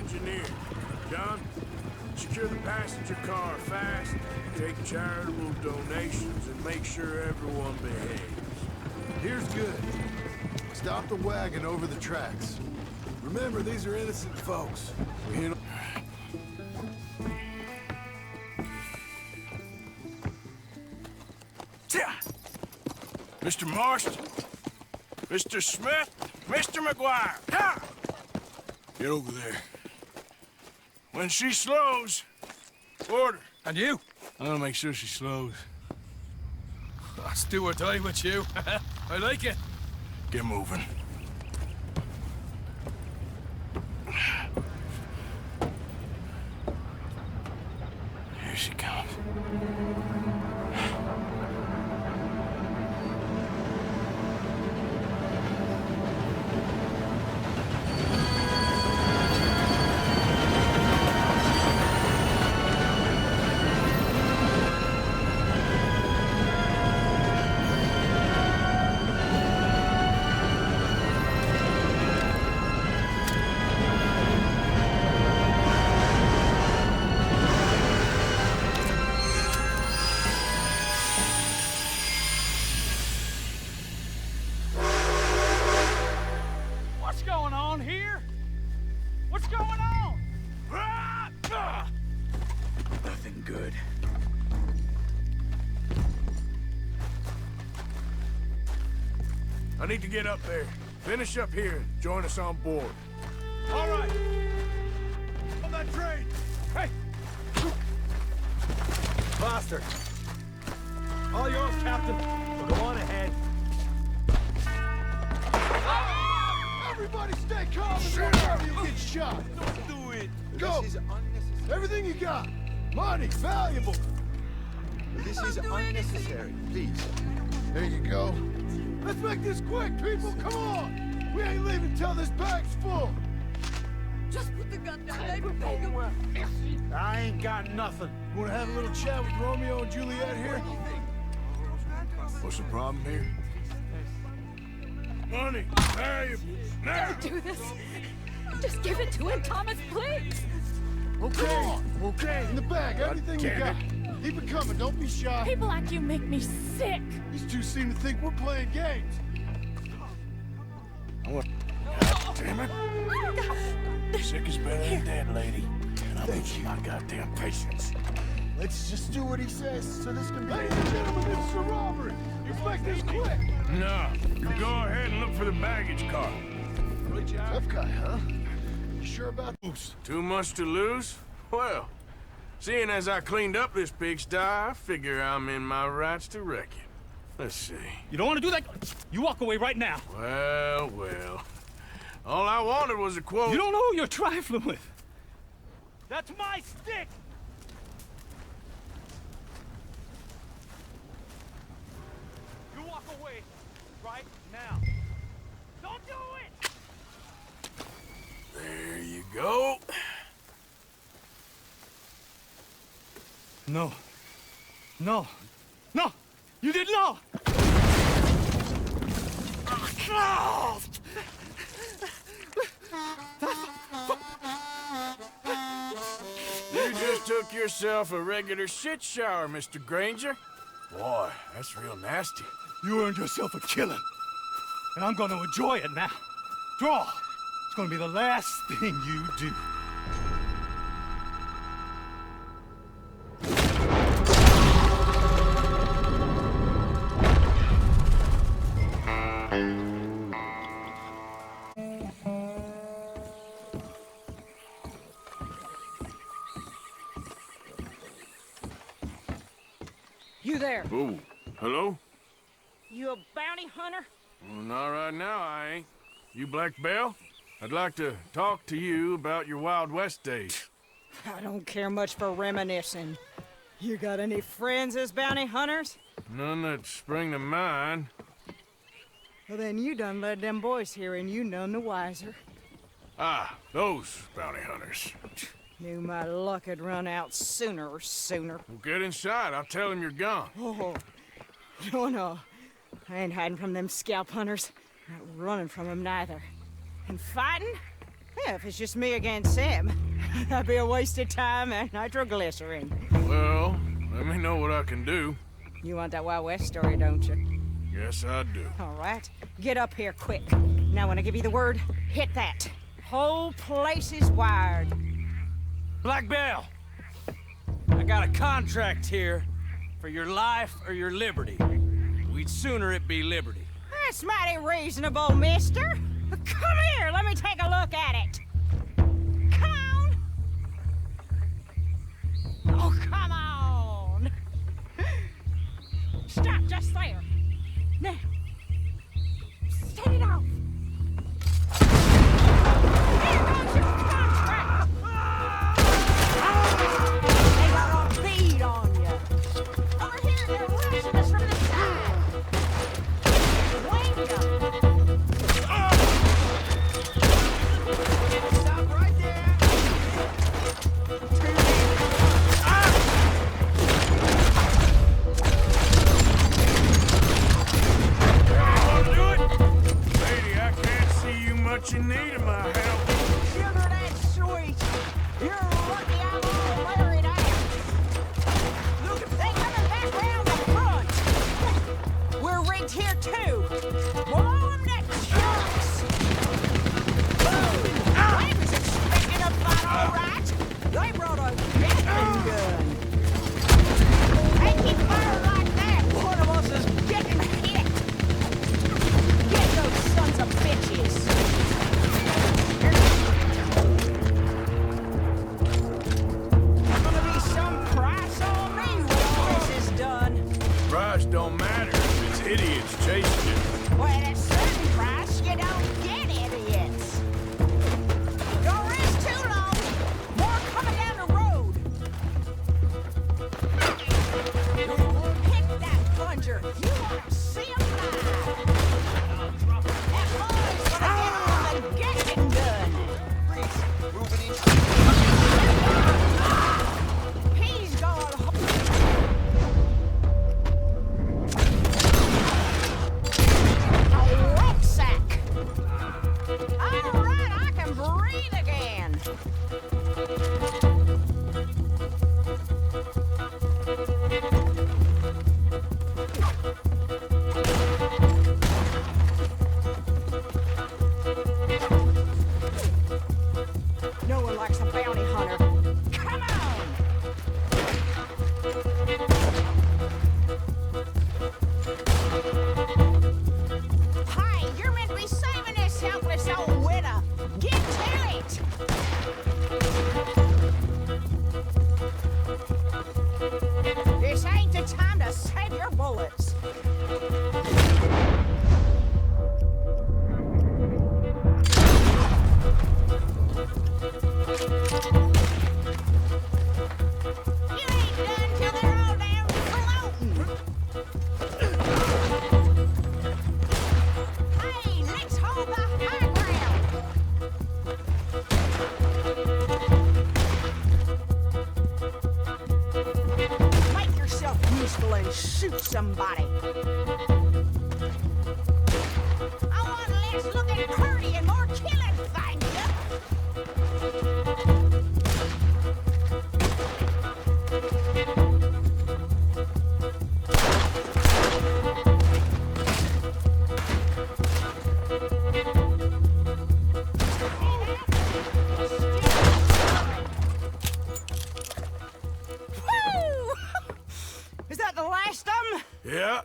engineer. John, secure the passenger car fast, take charitable donations, and make sure everyone behaves. Here's good. Stop the wagon over the tracks. Remember, these are innocent folks. We handle... Mr. Marston, Mr. Smith, Mr. McGuire, ha! Get over there. When she slows, order. And you? I'm gonna make sure she slows. Let's do or die with you. I like it. Get moving. Here she comes. What's going on here? What's going on? Nothing good. I need to get up there. Finish up here and join us on board. All right. On that train. Hey! Faster. All yours, Captain. So go on ahead. Everybody stay calm and wherever you get shot. Don't do it. Go. This is unnecessary. Everything you got. Money, valuable. This is unnecessary. Please. There you go. Let's make this quick, people. Come on. We ain't leaving till this bag's full. Just put the gun down, baby. I ain't got nothing. You wanna have a little chat with Romeo and Juliet here? What's the problem here? Money, valuables, now! Don't do this. Just give it to him, Thomas, please. Okay, okay. In the bag, everything you got. Keep it coming, don't be shy. People like you make me sick. These two seem to think we're playing games. God damn it. Sick is better than dead, lady. And I'm losing my goddamn patience. Let's just do what he says, so this can be... Ladies and gentlemen, this is a robbery. Expect this quick. No, you go ahead and look for the baggage car. Tough guy, huh? You sure about this? Too much to lose? Well, seeing as I cleaned up this pigsty, I figure I'm in my rights to wreck it. Let's see. You don't want to do that? You walk away right now. Well, well. All I wanted was a quote. You don't know who you're trifling with. That's my stick! You walk away right now. Don't do it! There you go. No. No. No! You didn't know! Oh, You just took yourself a regular shit shower, Mr. Granger. Boy, that's real nasty. you earned yourself a killing. And I'm gonna enjoy it now. Draw! It's gonna be the last thing you do. You there. Oh, hello? You a bounty hunter? Well, not right now, I ain't. You Black Belle? I'd like to talk to you about your Wild West days. I don't care much for reminiscing. You got any friends as bounty hunters? None that spring to mind. Well, then you done led them boys here and you none the wiser. Ah, those bounty hunters. Knew my luck had run out sooner or sooner. Well, get inside. I'll tell them you're gone. Oh, no. I ain't hiding from them scalp hunters. Not running from them neither. And fighting? Yeah, if it's just me against him, that'd be a waste of time and nitroglycerin. Well, let me know what I can do. You want that Wild West story, don't you? Yes, I do. All right, get up here quick. Now when I give you the word, hit that. Whole place is wired. Black Bell, I got a contract here for your life or your liberty. We'd sooner it be liberty. That's mighty reasonable, mister. Come here, let me take a look at it. Come on. Oh, come on. Stop just there. Now, set it off. Here goes your contract. They got a bead on you. Over here, they're rushing us from the side. Wake up. Stop right there! Lady, I can't see you much in need of my help. Sugar, that's sweet. You're lucky I'm all married out. Look, they coming back round the front. We're rigged here too. Blow 'em that chunks. I was expecting a fight, all right. They brought a Gatling gun. They keep firing like that. One of us is getting hit. Get those sons of bitches. Gonna be some price on me when all this is done. Price don't matter if it's idiots chasing you. Well, at a certain price, you don't get idiots. Don't rest too long. More coming down the road. Hit that plunger. You want to see him fly. That boy's gonna get on the Gatling gun. Moving in. He's going home. A rucksack. All right, I can breathe again. No one likes a bounty hunter. Come on! Hey, you're meant to be saving this helpless old widow. Get to it! This ain't the time to save your bullets. You ain't done till they're all down floating. Hey, let's hold the high ground. Make yourself useful and shoot somebody. I want less looking curdy and more killing, thank you. Woo! Is that the last of them? Yeah.